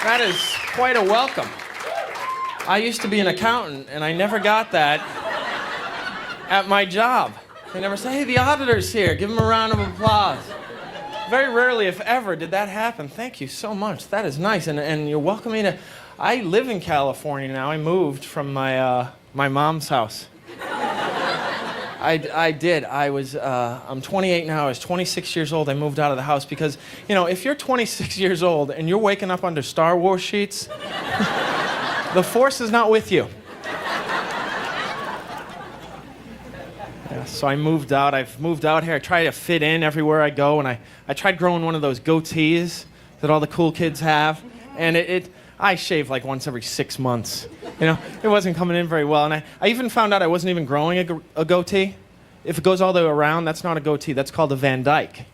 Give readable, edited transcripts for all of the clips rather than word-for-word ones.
That is quite a welcome. I used to be an accountant, and I never got that at my job. They never say, hey, the auditor's here. Give him a round of applause. Very rarely, if ever, did that happen. Thank you so much. That is nice, and you're welcoming to... I live in California now. I moved from my mom's house. I did. I'm 28 now. I was 26 years old. I moved out of the house because, if you're 26 years old and you're waking up under Star Wars sheets, the Force is not with you. Yeah, so I moved out. I've moved out here. I try to fit in everywhere I go, and I tried growing one of those goatees that all the cool kids have, and I shave like once every 6 months. It wasn't coming in very well. And I even found out I wasn't even growing a goatee. If it goes all the way around, that's not a goatee. That's called a Van Dyke.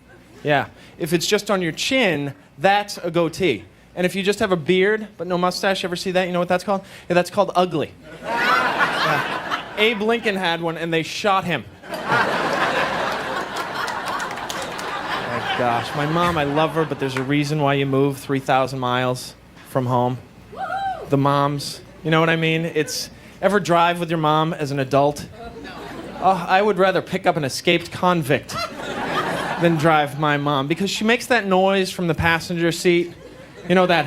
Yeah. If it's just on your chin, that's a goatee. And if you just have a beard but no mustache, you ever see that? You know what that's called? Yeah, that's called ugly. Yeah. Abe Lincoln had one, and they shot him. Oh, gosh. My mom, I love her, but there's a reason why you move 3,000 miles from home. The moms, you know what I mean? Ever drive with your mom as an adult? Oh, I would rather pick up an escaped convict than drive my mom, because she makes that noise from the passenger seat. That...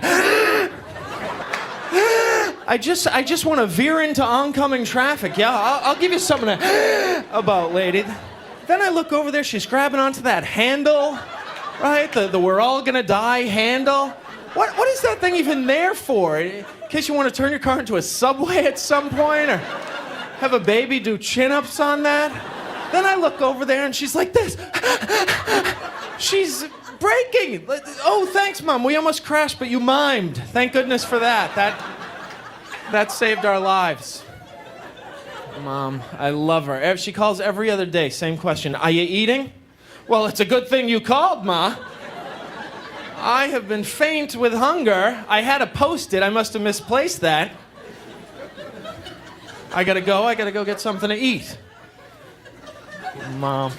I just want to veer into oncoming traffic. Yeah, I'll give you something about, lady. Then I look over there, she's grabbing onto that handle, right? The we're all gonna die handle. What is that thing even there for? In case you want to turn your car into a subway at some point, or have a baby do chin-ups on that? Then I look over there and she's like this. She's braking. Oh, thanks, Mom. We almost crashed, but you mimed. Thank goodness for that. That saved our lives. Mom, I love her. She calls every other day, same question. Are you eating? Well, it's a good thing you called, Ma. I have been faint with hunger. I had a Post-it. I must have misplaced that. I gotta go get something to eat. Mom.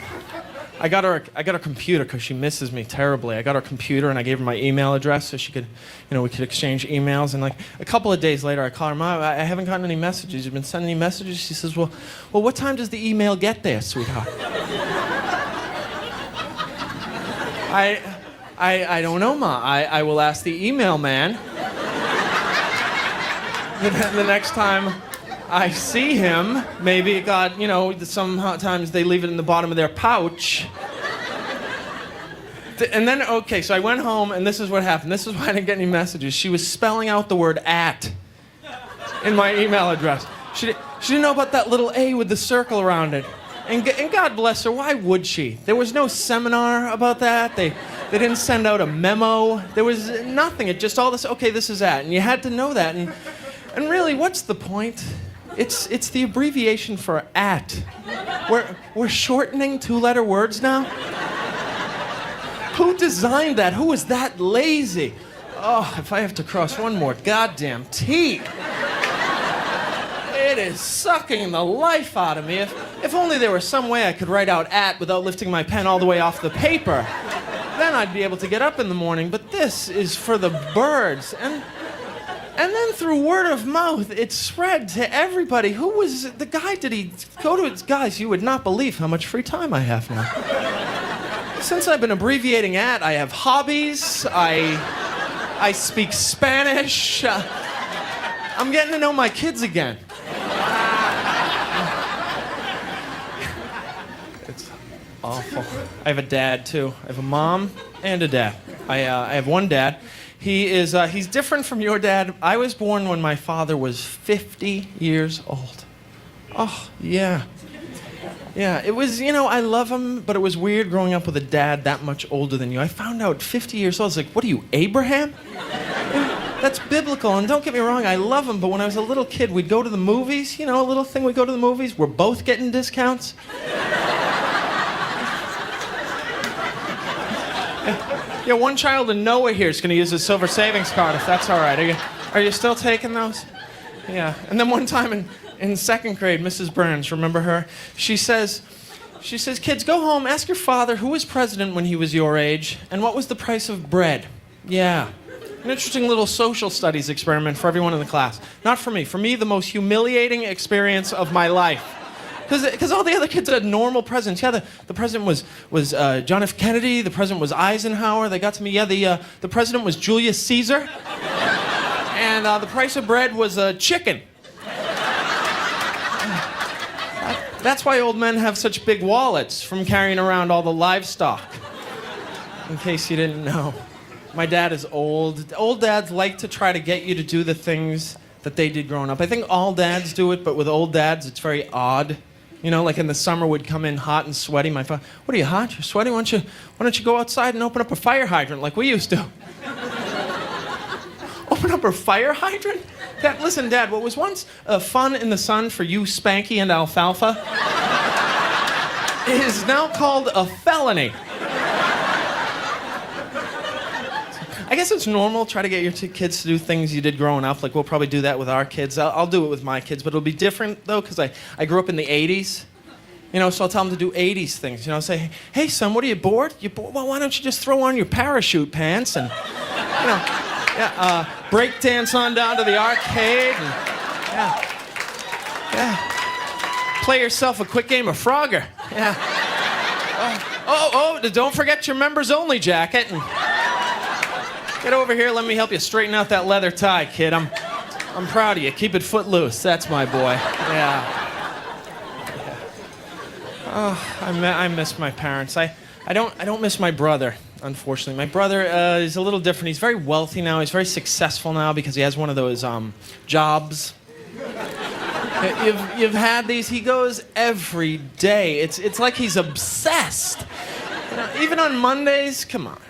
I got her a computer because she misses me terribly. I got her a computer and I gave her my email address so she could, we could exchange emails. And like a couple of days later, I call her, Mom, I haven't gotten any messages. You've been sending any messages? She says, well, what time does the email get there, sweetheart? I don't know, Ma. I will ask the email man. The next time I see him, maybe it got, sometimes they leave it in the bottom of their pouch. And then, okay, so I went home, and this is what happened. This is why I didn't get any messages. She was spelling out the word "at" in my email address. She didn't know about that little A with the circle around it. And God bless her, why would she? There was no seminar about that. They didn't send out a memo. There was nothing. It just all this, okay, this is "at." And you had to know that. And really, what's the point? It's the abbreviation for "at." We're shortening two-letter words now? Who designed that? Who was that lazy? Oh, if I have to cross one more goddamn T. It is sucking the life out of me. If only there was some way I could write out "at" without lifting my pen all the way off the paper. Then I'd be able to get up in the morning. But this is for the birds. And then through word of mouth, it spread to everybody. Who was the guy? Did he go to his guys? You would not believe how much free time I have now. Since I've been abbreviating "at," I have hobbies. I speak Spanish. I'm getting to know my kids again. It's awful. I have a dad too. I have a mom and a dad. I have one dad. He's different from your dad. I was born when my father was 50 years old. Oh, yeah. Yeah, it was, I love him, but it was weird growing up with a dad that much older than you. I found out 50 years old, I was like, what are you, Abraham? That's biblical, and don't get me wrong, I love him, but when I was a little kid, we'd go to the movies, a little thing, we'd go to the movies, we're both getting discounts. Yeah, one child in Noah here is going to use his silver savings card, if that's all right. Are you still taking those? Yeah, and then one time in second grade, Mrs. Burns, remember her? She says, kids, go home, ask your father who was president when he was your age, and what was the price of bread. Yeah. An interesting little social studies experiment for everyone in the class. Not for me. For me, the most humiliating experience of my life. Because all the other kids had normal presidents. Yeah, the president was John F. Kennedy. The president was Eisenhower. They got to me. Yeah, the president was Julius Caesar. And the price of bread was chicken. That's why old men have such big wallets from carrying around all the livestock. In case you didn't know. My dad is old. Old dads like to try to get you to do the things that they did growing up. I think all dads do it, but with old dads, it's very odd. You know, like in the summer, we'd come in hot and sweaty. My father, what are you, hot? You're sweaty? Why don't you go outside and open up a fire hydrant like we used to? Open up a fire hydrant? Listen, Dad, what was once fun in the sun for you, Spanky and Alfalfa, is now called a felony. I guess it's normal, try to get your kids to do things you did growing up. Like, we'll probably do that with our kids. I'll do it with my kids, but it'll be different, though, because I grew up in the 80s. You know, so I'll tell them to do 80s things. You know, say, hey, son, what are you bored? You bored? Well, why don't you just throw on your parachute pants and, you know, break dance on down to the arcade and, play yourself a quick game of Frogger. Yeah. Don't forget your members-only jacket. And get over here, let me help you straighten out that leather tie, kid. I'm proud of you. Keep it footloose. That's my boy. Yeah. Oh, I miss my parents. I don't miss my brother, unfortunately. My brother is a little different. He's very wealthy now. He's very successful now because he has one of those jobs. You've had these. He goes every day. It's like he's obsessed. You know, even on Mondays, come on.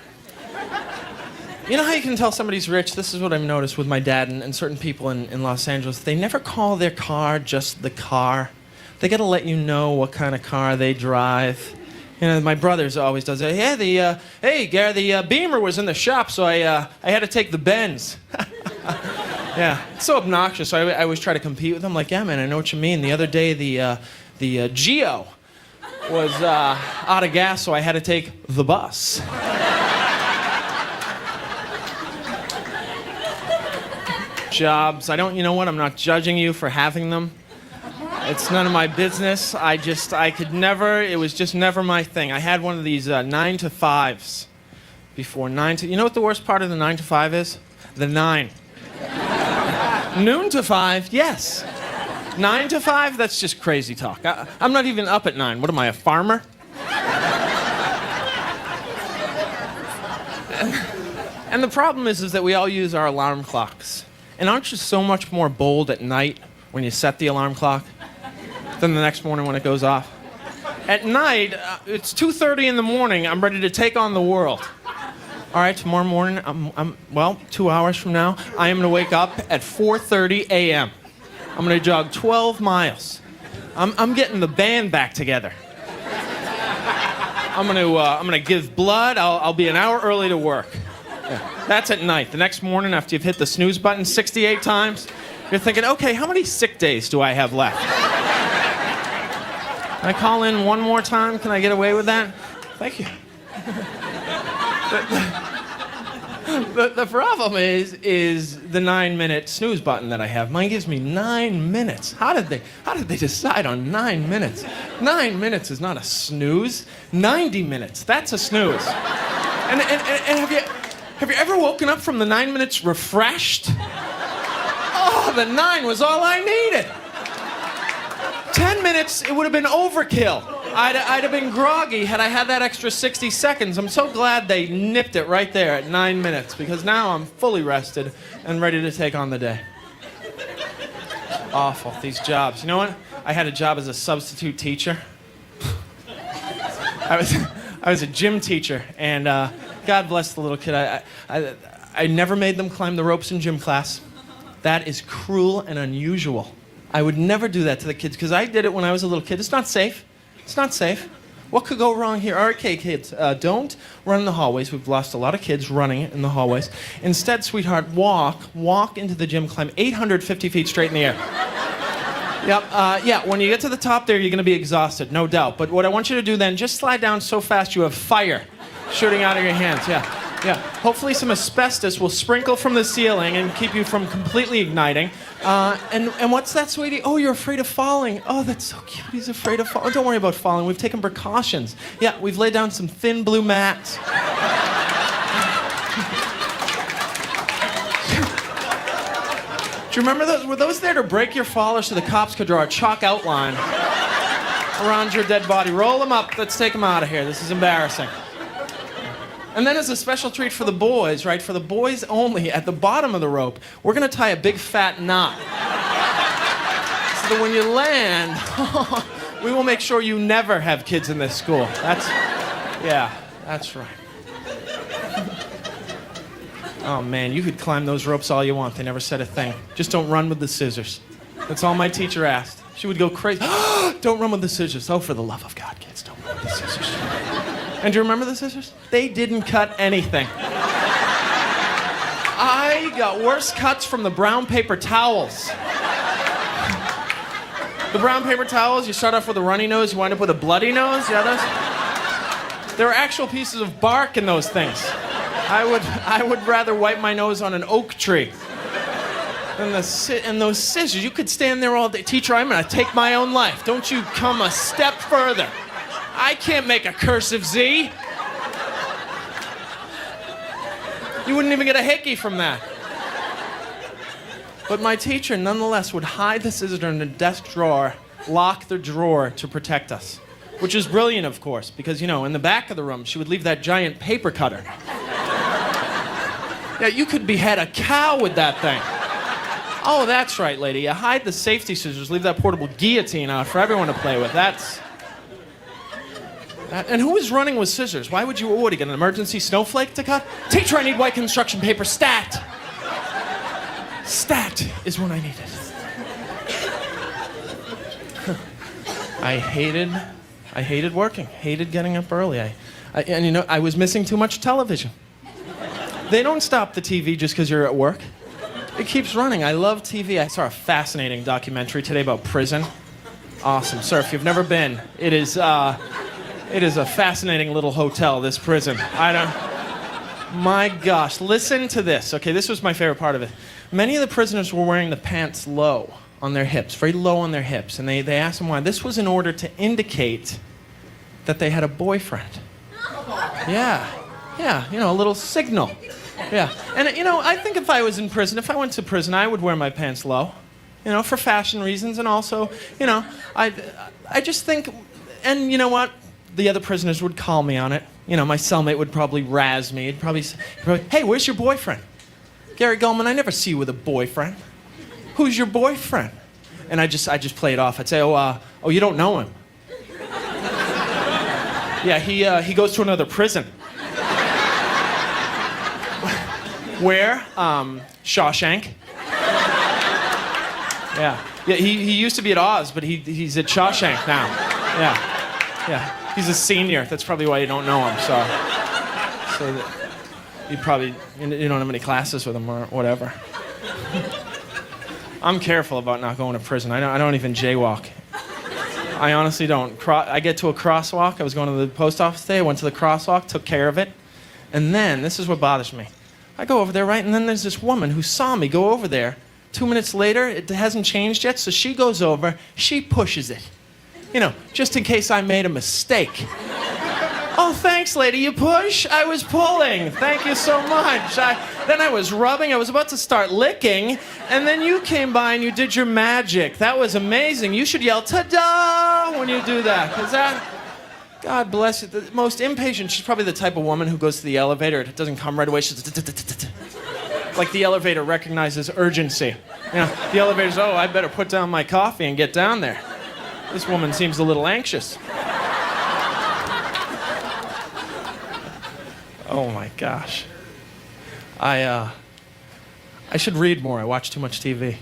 You know how you can tell somebody's rich? This is what I've noticed with my dad and certain people in Los Angeles. They never call their car just the car. They got to let you know what kind of car they drive. You know, my brother's always does it. Yeah, hey, Gary, the Beamer was in the shop, so I had to take the Benz. Yeah, it's so obnoxious. So I always try to compete with him. Like, yeah, man, I know what you mean. The other day, the Geo was out of gas, so I had to take the bus. Jobs. You know what? I'm not judging you for having them. It's none of my business. I could never, it was just never my thing. I had one of these 9-to-5s before. You know what the worst part of the 9-to-5 is? The 9. Noon to 5, yes. 9 to 5, that's just crazy talk. I'm not even up at 9. What am I, a farmer? And the problem is that we all use our alarm clocks. And aren't you so much more bold at night when you set the alarm clock than the next morning when it goes off? At night, it's 2:30 in the morning. I'm ready to take on the world. All right, tomorrow morning, 2 hours from now, I am going to wake up at 4:30 a.m. I'm going to jog 12 miles. I'm getting the band back together. I'm going to give blood. I'll be an hour early to work. Yeah. That's at night. The next morning, after you've hit the snooze button 68 times, you're thinking, okay, how many sick days do I have left? Can I call in one more time? Can I get away with that? Thank you. The problem is the 9-minute snooze button that I have. Mine gives me 9 minutes. How did they decide on 9 minutes? 9 minutes is not a snooze. 90 minutes, that's a snooze. And have you ever woken up from the 9 minutes refreshed? Oh, the 9 was all I needed. 10 minutes, it would have been overkill. I'd have been groggy had I had that extra 60 seconds. I'm so glad they nipped it right there at 9 minutes, because now I'm fully rested and ready to take on the day. Awful, these jobs. You know what? I had a job as a substitute teacher. I was a gym teacher, and God bless the little kid. I never made them climb the ropes in gym class. That is cruel and unusual. I would never do that to the kids, because I did it when I was a little kid. It's not safe. It's not safe. What could go wrong here? All right, okay, kids, don't run in the hallways. We've lost a lot of kids running in the hallways. Instead, sweetheart, walk into the gym, climb 850 feet straight in the air. Yep, when you get to the top there, you're going to be exhausted, no doubt. But what I want you to do then, just slide down so fast you have fire shooting out of your hands, yeah. Yeah, hopefully some asbestos will sprinkle from the ceiling and keep you from completely igniting. And what's that, sweetie? Oh, you're afraid of falling. Oh, that's so cute. He's afraid of falling. Don't worry about falling. We've taken precautions. Yeah, we've laid down some thin blue mats. Do you remember those? Were those there to break your fall or so the cops could draw a chalk outline around your dead body? Roll them up. Let's take them out of here. This is embarrassing. And then as a special treat for the boys, right, for the boys only, at the bottom of the rope, we're going to tie a big fat knot. So that when you land, we will make sure you never have kids in this school. That's right. Oh, man, you could climb those ropes all you want. They never said a thing. Just don't run with the scissors. That's all my teacher asked. She would go crazy. Don't run with the scissors. Oh, for the love of God, kids, don't run with the scissors. And do you remember the scissors? They didn't cut anything. I got worse cuts from the brown paper towels. The brown paper towels, you start off with a runny nose, you wind up with a bloody nose. Yeah, there are actual pieces of bark in those things. I would rather wipe my nose on an oak tree than those scissors. You could stand there all day. Teacher, I'm going to take my own life. Don't you come a step further. I can't make a cursive Z. You wouldn't even get a hickey from that. But my teacher, nonetheless, would hide the scissors in the desk drawer, lock the drawer to protect us. Which is brilliant, of course, because, in the back of the room, she would leave that giant paper cutter. Yeah, you could behead a cow with that thing. Oh, that's right, lady. You hide the safety scissors, leave that portable guillotine out for everyone to play with. And who is running with scissors? Why would you get an emergency snowflake to cut? Teacher, I need white construction paper. Stat. Stat is what I needed. I hated working. Hated getting up early. I was missing too much television. They don't stop the TV just because you're at work. It keeps running. I love TV. I saw a fascinating documentary today about prison. Awesome. Sir, if you've never been, it is a fascinating little hotel, this prison. My gosh, listen to this. Okay, this was my favorite part of it. Many of the prisoners were wearing the pants low on their hips, very low on their hips. And they asked them why. This was in order to indicate that they had a boyfriend. Yeah, a little signal. Yeah, and I think if I was in prison, if I went to prison, I would wear my pants low. For fashion reasons, and also, I just think, and you know what? The other prisoners would call me on it. My cellmate would probably razz me. He'd probably, hey, where's your boyfriend? Gary Gulman, I never see you with a boyfriend. Who's your boyfriend? And I just play it off. I'd say, oh, you don't know him. Yeah, he goes to another prison. Where? Shawshank. Yeah, he used to be at Oz, but he's at Shawshank now. Yeah. He's a senior. That's probably why you don't know him. So you probably you don't have any classes with him or whatever. I'm careful about not going to prison. I don't even jaywalk. I honestly don't. I get to a crosswalk. I was going to the post office today. I went to the crosswalk, took care of it, and then this is what bothers me. I go over there, right, and then there's this woman who saw me go over there. 2 minutes later, it hasn't changed yet, so she goes over, she pushes it. Just in case I made a mistake. Oh, thanks, lady, you push? I was pulling. Thank you so much. Then I was rubbing, I was about to start licking, and then you came by and you did your magic. That was amazing. You should yell, ta-da, when you do that, because God bless you. The most impatient, she's probably the type of woman who goes to the elevator, it doesn't come right away, she's like the elevator recognizes urgency. The elevator's, I better put down my coffee and get down there. This woman seems a little anxious. Oh my gosh. I should read more. I watch too much TV.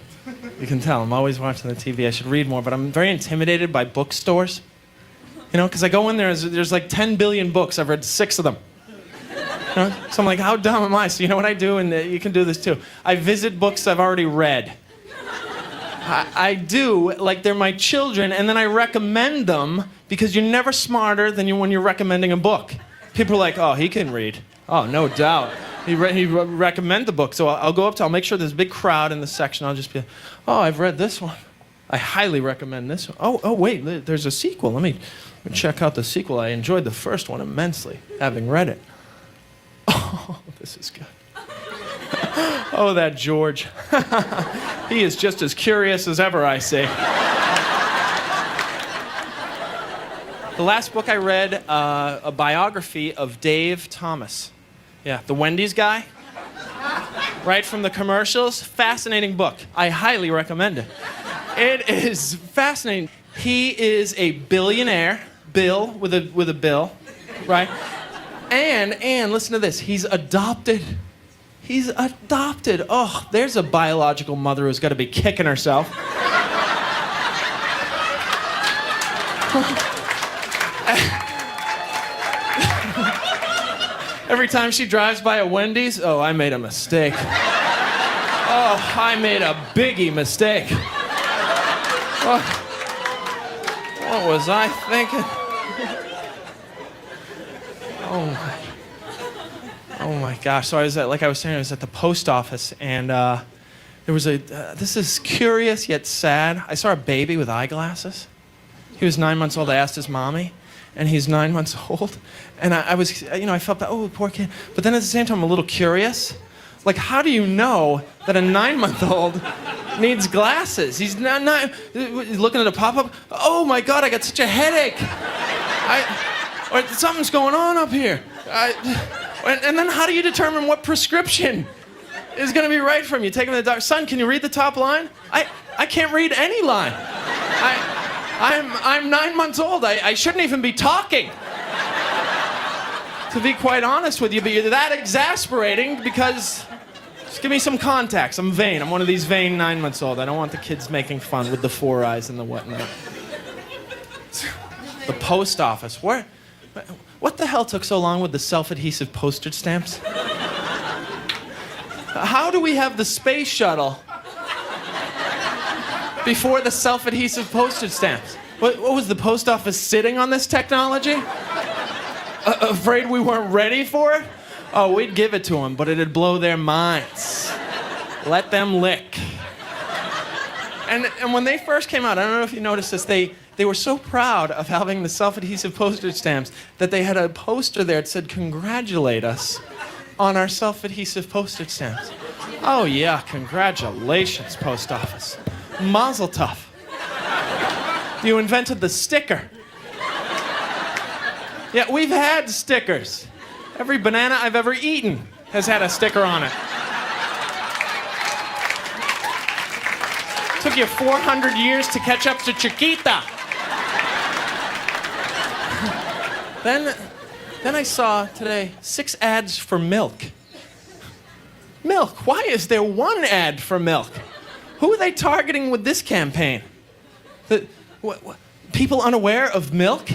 You can tell, I'm always watching the TV. I should read more, but I'm very intimidated by bookstores. Because I go in there's like 10 billion books. I've read 6 of them. So I'm like, how dumb am I? So you know what I do? And you can do this too. I visit books I've already read. I do, like they're my children, and then I recommend them because you're never smarter than when you're recommending a book. People are like, oh, he can read. Oh, no doubt. He recommend the book, so I'll go up to, I'll make sure there's a big crowd in the section. I'll just be, oh, I've read this one. I highly recommend this one. Oh, wait, there's a sequel. Let me check out the sequel. I enjoyed the first one immensely, having read it. Oh, this is good. Oh, that George. He is just as curious as ever, I say. The last book I read, a biography of Dave Thomas. Yeah, the Wendy's guy. Right from the commercials. Fascinating book. I highly recommend it. It is fascinating. He is a billionaire, Bill with a bill, right? And listen to this. He's adopted. He's adopted. Oh, there's a biological mother who's got to be kicking herself. Every time she drives by a Wendy's, oh, I made a mistake. Oh, I made a biggie mistake. What was I thinking? Oh my gosh. So I was at the post office, and there was this is curious yet sad. I saw a baby with eyeglasses. He was 9 months old. I asked his mommy, and he's 9 months old. And I was, I felt that, oh, poor kid. But then at the same time, I'm a little curious. Like, how do you know that a 9-month-old needs glasses? He's not looking at a pop-up. Oh my God, I got such a headache. Or something's going on up here. And then how do you determine what prescription is going to be right for him? You take him to the doctor. Son, can you read the top line? I can't read any line. I'm 9 months old. I shouldn't even be talking. To be quite honest with you, but you're that exasperating because just give me some contacts. I'm vain. I'm one of these vain 9 months old. I don't want the kids making fun with the 4 eyes and the whatnot. The post office. What the hell took so long with the self-adhesive postage stamps? How do we have the space shuttle before the self-adhesive postage stamps? What was the post office sitting on this technology? Afraid we weren't ready for it? Oh, we'd give it to them, but it'd blow their minds. Let them lick. And when they first came out, I don't know if you noticed this, they were so proud of having the self-adhesive postage stamps that they had a poster there that said, "Congratulate us on our self-adhesive postage stamps." Oh yeah, congratulations, post office. Mazel tov. You invented the sticker. Yeah, we've had stickers. Every banana I've ever eaten has had a sticker on it. Took you 400 years to catch up to Chiquita. Then I saw today 6 ads for milk. Milk. Why is there 1 ad for milk? Who are they targeting with this campaign? People unaware of milk?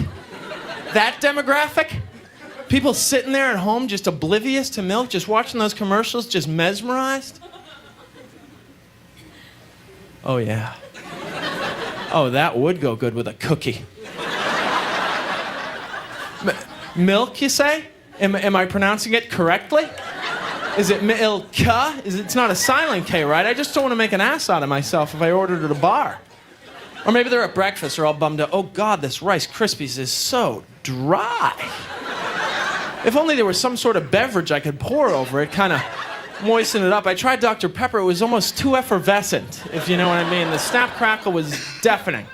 That demographic? People sitting there at home just oblivious to milk, just watching those commercials, just mesmerized? Oh, yeah. Oh, that would go good with a cookie. Milk, you say? Am I pronouncing it correctly? Is it milka? It's not a silent K, right? I just don't want to make an ass out of myself if I ordered at a bar. Or maybe they're at breakfast, they're all bummed out. Oh, God, this Rice Krispies is so dry. If only there was some sort of beverage I could pour over it, kind of moisten it up. I tried Dr. Pepper. It was almost too effervescent, if you know what I mean. The snap crackle was deafening.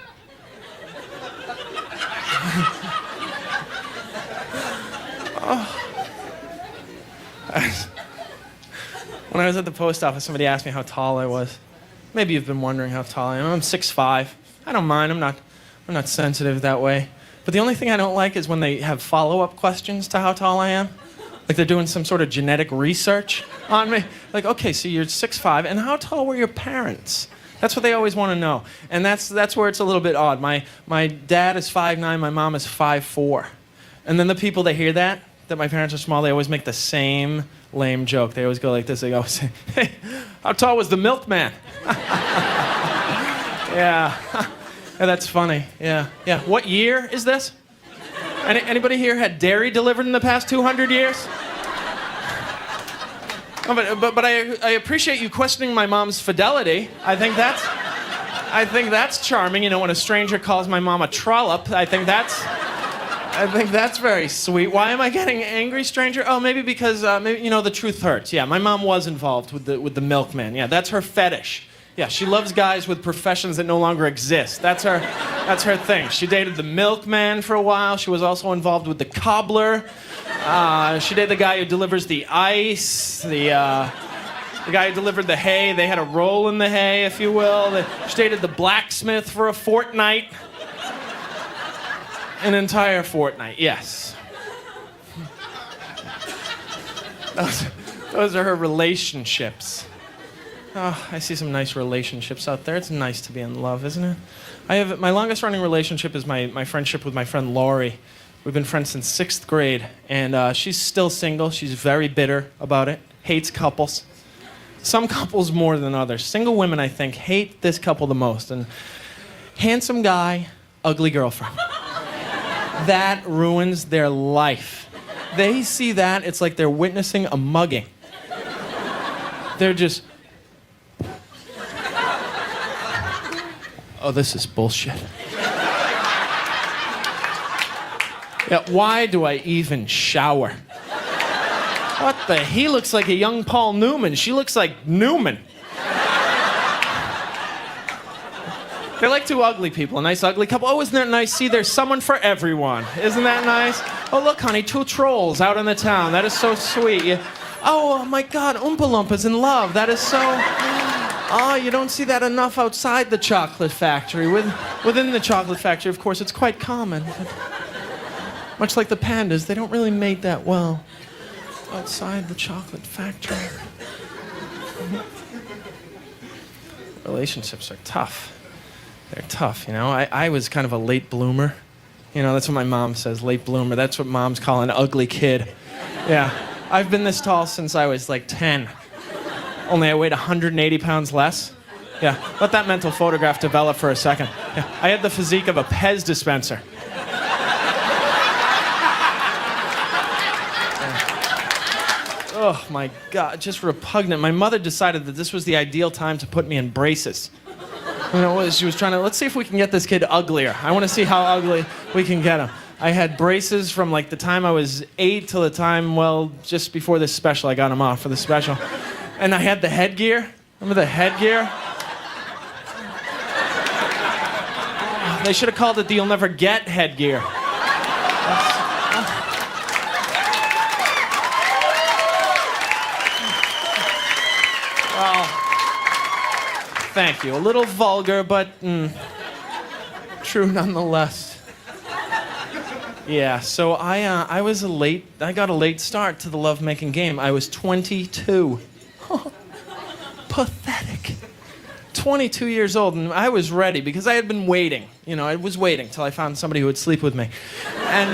When I was at the post office, somebody asked me how tall I was. Maybe you've been wondering how tall I am. I'm 6'5". I don't mind. I'm not sensitive that way. But the only thing I don't like is when they have follow-up questions to how tall I am. Like they're doing some sort of genetic research on me. Like, okay, so you're 6'5", and how tall were your parents? That's what they always want to know. And that's where it's a little bit odd. My dad is 5'9", my mom is 5'4". And then the people that hear that my parents are small, they always make the same lame joke. They always go like this. They go, "Hey, how tall was the milkman?" Yeah. Yeah, that's funny. Yeah. What year is this? Anybody here had dairy delivered in the past 200 years? No, but I appreciate you questioning my mom's fidelity. I think that's charming. You know, when a stranger calls my mom a trollop, I think that's very sweet. Why am I getting angry, stranger? Oh, maybe because maybe you know the truth hurts. Yeah, my mom was involved with the milkman. Yeah, that's her fetish. Yeah, she loves guys with professions that no longer exist. That's her thing. She dated the milkman for a while. She was also involved with the cobbler. She dated the guy who delivers the ice, the guy who delivered the hay. They had a role in the hay, if you will. She dated the blacksmith for a fortnight. An entire fortnight, yes. Those are her relationships. Oh, I see some nice relationships out there. It's nice to be in love, isn't it? My longest running relationship is my friendship with my friend Laurie. We've been friends since 6th grade, and she's still single. She's very bitter about it, hates couples. Some couples more than others. Single women, I think, hate this couple the most. And handsome guy, ugly girlfriend. That ruins their life. They see that, it's like they're witnessing a mugging. They're just... Oh, this is bullshit. Yeah, why do I even shower? What the? He looks like a young Paul Newman. She looks like Newman. They're like two ugly people, a nice ugly couple. Oh, isn't that nice? See, there's someone for everyone. Isn't that nice? Oh, look, honey, two trolls out in the town. That is so sweet. Oh, my God, Oompa Loompa's in love. That is so... Oh, you don't see that enough outside the chocolate factory. Within the chocolate factory, of course, it's quite common. Much like the pandas, they don't really mate that well outside the chocolate factory. Relationships are tough. They're tough, you know. I was kind of a late bloomer. You know, that's what my mom says, late bloomer. That's what moms call an ugly kid. Yeah. I've been this tall since I was like 10. Only I weighed 180 pounds less. Yeah, let that mental photograph develop for a second. Yeah, I had the physique of a Pez dispenser. Yeah. Oh my God, just repugnant. My mother decided that this was the ideal time to put me in braces. You know, she was trying to, let's see if we can get this kid uglier. I want to see how ugly we can get him. I had braces from like the time I was 8 till the time, well, just before this special. I got them off for the special. And I had the headgear. Remember the headgear? They should have called it the You'll Never Get headgear. Well, thank you. A little vulgar, but true nonetheless. Yeah, so I got a late start to the lovemaking game. I was 22. Pathetic. 22 years old, and I was ready because I had been waiting. You know, I was waiting till I found somebody who would sleep with me. And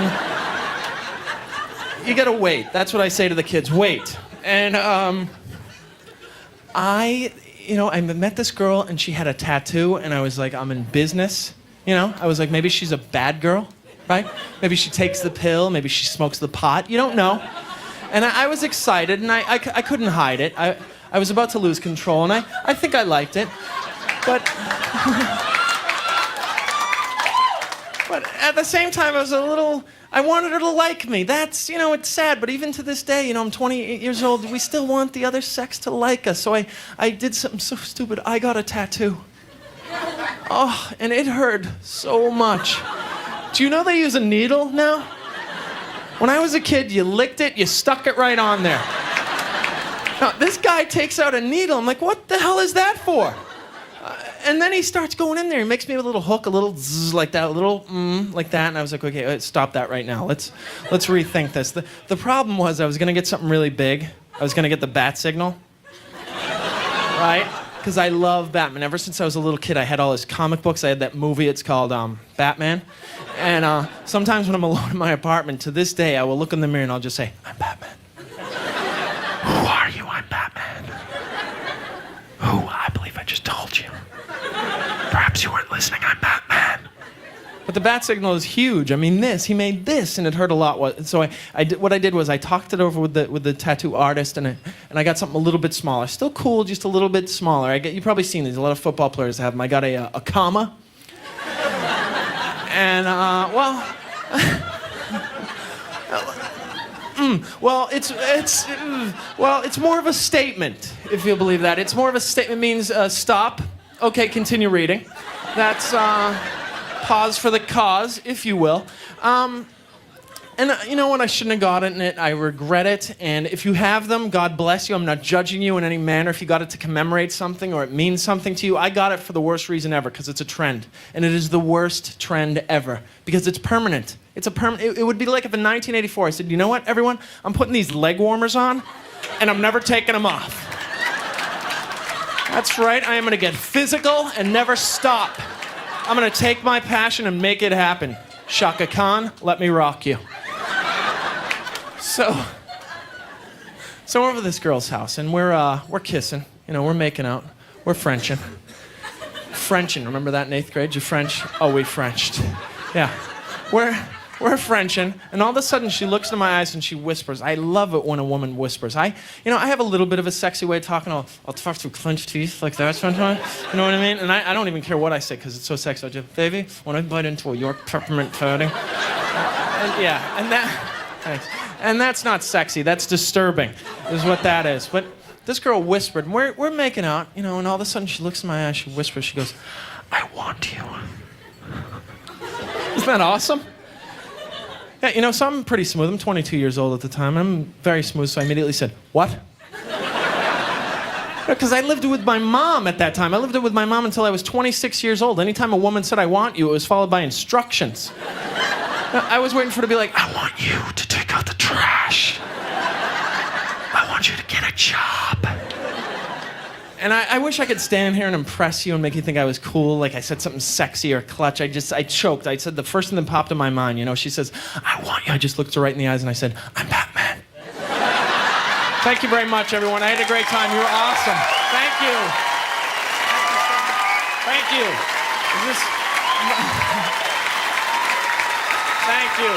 you gotta wait. That's what I say to the kids, wait. And I met this girl, and she had a tattoo, and I was like, I'm in business. You know, I was like, maybe she's a bad girl, right? Maybe she takes the pill, maybe she smokes the pot. You don't know. And I was excited, and I couldn't hide it. I was about to lose control, and I think I liked it. But at the same time, I wanted her to like me. That's, you know, it's sad, but even to this day, you know, I'm 28 years old, we still want the other sex to like us. So I did something so stupid. I got a tattoo. Oh, and it hurt so much. Do you know they use a needle now? When I was a kid, you licked it, you stuck it right on there. Now, this guy takes out a needle. I'm like, what the hell is that for? And then he starts going in there. He makes me a little hook, a little zzz like that, a little like that. And I was like, okay, stop that right now. Let's rethink this. The problem was I was going to get something really big. I was going to get the bat signal. Right? Because I love Batman. Ever since I was a little kid, I had all his comic books. I had that movie. It's called Batman. And sometimes when I'm alone in my apartment, to this day, I will look in the mirror and I'll just say, I'm Batman. Who are you? I'm Batman. Who? I believe I just told you. Perhaps you weren't listening. I'm Batman. But the bat signal is huge. I mean, he made this, and it hurt a lot. So what I did was I talked it over with the tattoo artist, and and I got something a little bit smaller. Still cool, just a little bit smaller. You've probably seen these. A lot of football players have them. I got a comma. And, it's more of a statement, if you'll believe that. It's more of a statement. It means stop. Okay, continue reading. That's pause for the cause, if you will. And you know what? I shouldn't have gotten it. I regret it. And if you have them, God bless you. I'm not judging you in any manner. If you got it to commemorate something or it means something to you, I got it for the worst reason ever, because it's a trend. And it is the worst trend ever, because it's permanent. It's a permanent. It would be like if in 1984 I said, you know what, everyone? I'm putting these leg warmers on, and I'm never taking them off. That's right. I am going to get physical and never stop. I'm going to take my passion and make it happen. Shaka Khan, let me rock you. So we're over this girl's house, and we're kissing. You know, we're making out. We're Frenching. Frenching. Remember that in 8th grade? You French? Oh, we Frenched. Yeah. We're Frenching, and all of a sudden she looks into my eyes and she whispers. I love it when a woman whispers. I have a little bit of a sexy way of talking. I'll talk through clenched teeth like that sometimes. You know what I mean? And I don't even care what I say because it's so sexy. I'll just, baby, when I bite into a York peppermint pudding. And that's not sexy. That's disturbing, is what that is. But this girl whispered, and we're making out, you know, and all of a sudden she looks in my eyes, she whispers, she goes, I want you. Isn't that awesome? Yeah, you know, so I'm pretty smooth. I'm 22 years old at the time. I'm very smooth, so I immediately said, what? Because I lived with my mom at that time. I lived with my mom until I was 26 years old. Anytime a woman said, I want you, it was followed by instructions. I was waiting for her to be like, I want you to take out the trash. I want you to get a job. And I wish I could stand here and impress you and make you think I was cool, like I said something sexy or clutch. I choked. I said the first thing that popped in my mind, you know, she says, I want you. I just looked her right in the eyes and I said, I'm Batman. Thank you very much, everyone. I had a great time. You were awesome. Thank you. Thank you. Is this... Thank you.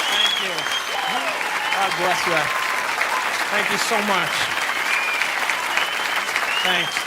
Thank you. God bless you. Thank you so much. Thanks.